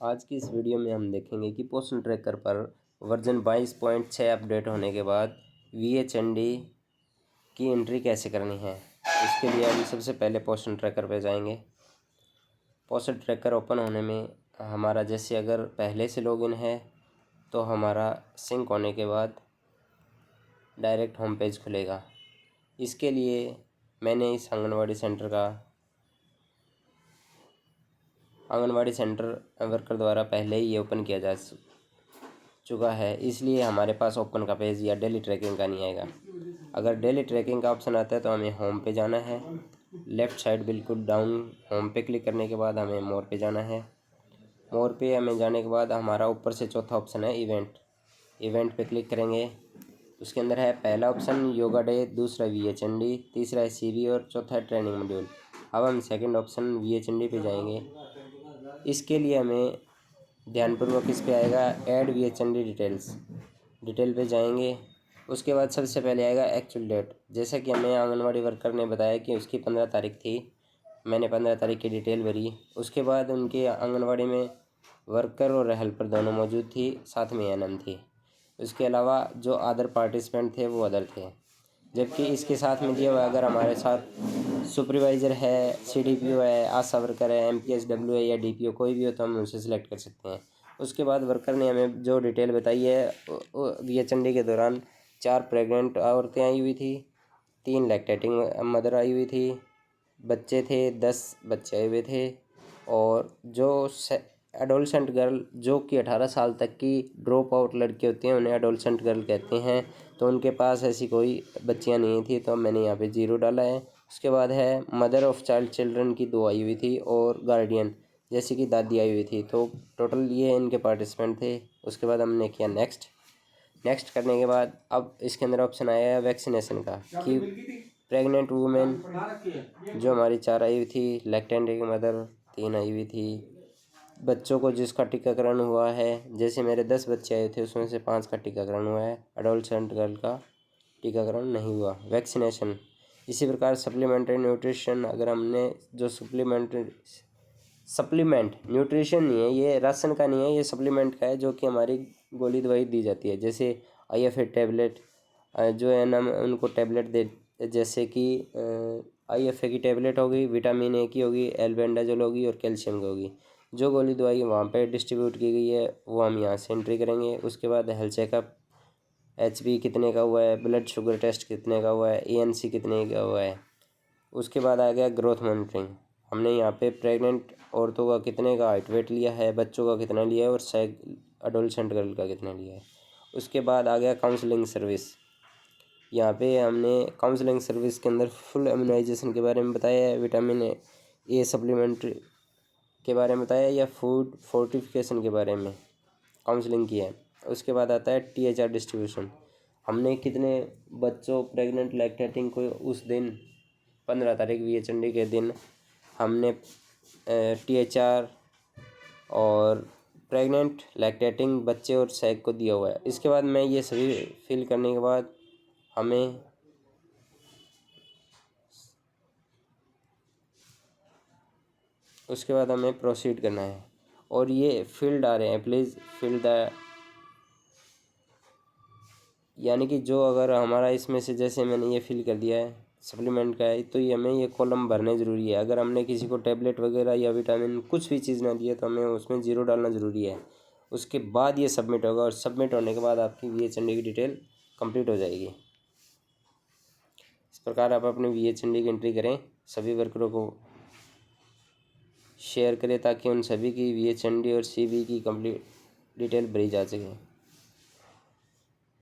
आज की इस वीडियो में हम देखेंगे कि पोषण ट्रैकर पर वर्जन 22.6 अपडेट होने के बाद VHND की एंट्री कैसे करनी है। इसके लिए हम सबसे पहले पोषण ट्रैकर पे जाएंगे। पोषण ट्रैकर ओपन होने में हमारा जैसे अगर पहले से लॉगिन है तो हमारा सिंक होने के बाद डायरेक्ट होम पेज खुलेगा। इसके लिए मैंने इस आंगनवाड़ी सेंटर वर्कर द्वारा पहले ही ये ओपन किया जा चुका है, इसलिए हमारे पास ओपन का पेज या डेली ट्रैकिंग का नहीं आएगा। अगर डेली ट्रैकिंग का ऑप्शन आता है तो हमें होम पे जाना है। लेफ़्ट साइड बिल्कुल डाउन होम पे क्लिक करने के बाद हमें मोर पे जाना है। मोर पे हमें जाने के बाद हमारा ऊपर से चौथा ऑप्शन है इवेंट पे क्लिक करेंगे। उसके अंदर है पहला ऑप्शन योगा डे, दूसरा VHND, तीसरा है CV और चौथा है ट्रेनिंग मॉड्यूल। अब हम सेकंड ऑप्शन VHND पे जाएंगे। इसके लिए हमें ध्यानपूर्वक इस पे आएगा ऐड VHND डिटेल पे जाएंगे। उसके बाद सबसे पहले आएगा एक्चुअल डेट। जैसा कि हमें आंगनवाड़ी वर्कर ने बताया कि उसकी 15 तारीख थी, मैंने 15 तारीख की डिटेल भरी। उसके बाद उनके आंगनवाड़ी में वर्कर और हेल्पर दोनों मौजूद थी, साथ में ANM थी। उसके अलावा जो अदर पार्टिसिपेंट थे वो अदर थे। जबकि इसके साथ में दिया हुआ अगर हमारे साथ सुपरवाइज़र है, CDPO है, आशा वर्कर है, MPSW है या DPO कोई भी हो तो हम उनसे सिलेक्ट कर सकते हैं। उसके बाद वर्कर ने हमें जो डिटेल बताई है VHND के दौरान 4 प्रेग्नेंट औरतें आई हुई थी, 3 लैक्टेटिंग मदर आई हुई थी, बच्चे थे 10 बच्चे आए हुए थे। और जो एडोलसेंट गर्ल जो कि 18 साल तक की ड्रॉप आउट लड़की होती हैं उन्हें एडोलसेंट गर्ल कहते हैं, तो उनके पास ऐसी कोई बच्चियां नहीं थी, तो मैंने यहाँ पे 0 डाला है। उसके बाद है मदर ऑफ चिल्ड्रन की 2 आई हुई थी और गार्डियन जैसे कि दादी आई हुई थी। तो टोटल ये इनके पार्टिसिपेंट थे। उसके बाद हमने किया नेक्स्ट करने के बाद अब इसके अंदर ऑप्शन आया है वैक्सीनेशन का कि प्रेग्नेंट वूमेन जो हमारी 4 आई हुई थी, लैक्टेंटिंग मदर 3 आई हुई थी, बच्चों को जिसका टीकाकरण हुआ है, जैसे मेरे 10 बच्चे आए थे उसमें से 5 का टीकाकरण हुआ है, एडोलसेंट गर्ल का टीकाकरण नहीं हुआ, वैक्सीनेशन। इसी प्रकार सप्लीमेंट्री न्यूट्रिशन, अगर हमने जो सप्लीमेंट न्यूट्रिशन नहीं है, ये राशन का नहीं है, ये सप्लीमेंट का है जो कि हमारी गोली दवाई दी जाती है। जैसे IFA टैबलेट जो है ना उनको टैबलेट दे, जैसे कि IFA की टैबलेट होगी, विटामिन A की होगी, एल्बेंडाजोल होगी और कैल्शियम की होगी। जो गोली दवाई वहाँ पे डिस्ट्रीब्यूट की गई है वो हम यहाँ से एंट्री करेंगे। उसके बाद हेल्थ चेकअप, HB कितने का हुआ है, ब्लड शुगर टेस्ट कितने का हुआ है, ANC कितने का हुआ है। उसके बाद आ गया ग्रोथ मॉनिटरिंग। हमने यहाँ पे प्रेग्नेंट औरतों का कितने का हाइट वेट लिया है, बच्चों का कितना लिया है और एडोलसेंट गर्ल का कितना लिया है। उसके बाद आ गया काउंसलिंग सर्विस। यहाँ पे हमने काउंसलिंग सर्विस के अंदर फुल इम्यूनाइजेशन के बारे में बताया है, विटामिन A सप्लीमेंट के बारे में बताया या फूड फोर्टिफिकेशन के बारे में काउंसलिंग की है। उसके बाद आता है THR डिस्ट्रीब्यूशन। हमने कितने बच्चों प्रेग्नेंट लैक्टेटिंग को उस दिन 15 तारीख VHND के दिन हमने THR और प्रेग्नेंट लैक्टेटिंग बच्चे और सैग को दिया हुआ है। इसके बाद मैं ये सभी फिल करने के बाद हमें प्रोसीड करना है और ये फील्ड आ रहे हैं, प्लीज़ फिल द, यानी कि जो अगर हमारा इसमें से जैसे मैंने ये फिल कर दिया है सप्लीमेंट का है तो ये हमें ये कॉलम भरने ज़रूरी है। अगर हमने किसी को टैबलेट वगैरह या विटामिन कुछ भी चीज़ ना दी है तो हमें उसमें 0 डालना ज़रूरी है। उसके बाद ये सबमिट होगा और सबमिट होने के बाद आपकी VHND की डिटेल कंप्लीट हो जाएगी। इस प्रकार आप अपने VHND की एंट्री करें, सभी वर्करों को शेयर करें ताकि उन सभी की VHND और CV की कंप्लीट डिटेल भरी जा सके।